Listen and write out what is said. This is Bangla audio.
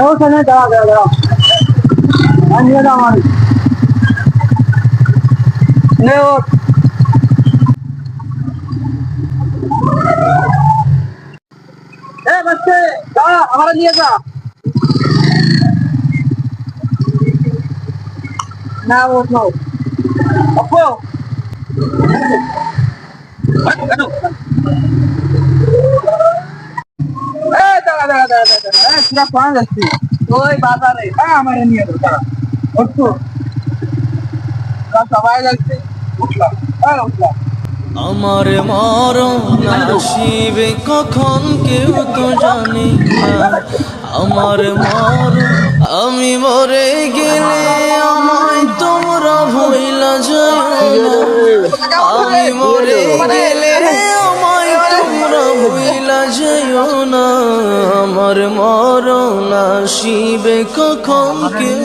ওখানে দাঁড়া দাঁড়া দাঁড়া নিয়ে দাও আমার নে ও বাচ্চা যা আমার নিয়ে যা না ও নো আপু দাঁড়া দাঁড়া দাঁড়া দাঁড়া পুরা কোয়া যাচ্ছি ওই বাজারে আমার নিয়ে যাও দাঁড়া ওঠো সবাই যাচ্ছে উঠলাম উঠলাম আমার মরণ আসিবে কখন কেউ তো জানি না। আমার মরণ আমি মরে গেলে আমায় তোমরা ভুইলা যাও না। আমি মরে গেলে আমায় তোমরা ভুইলা যাও না। আমার মরণ আসিবে কখন কেউ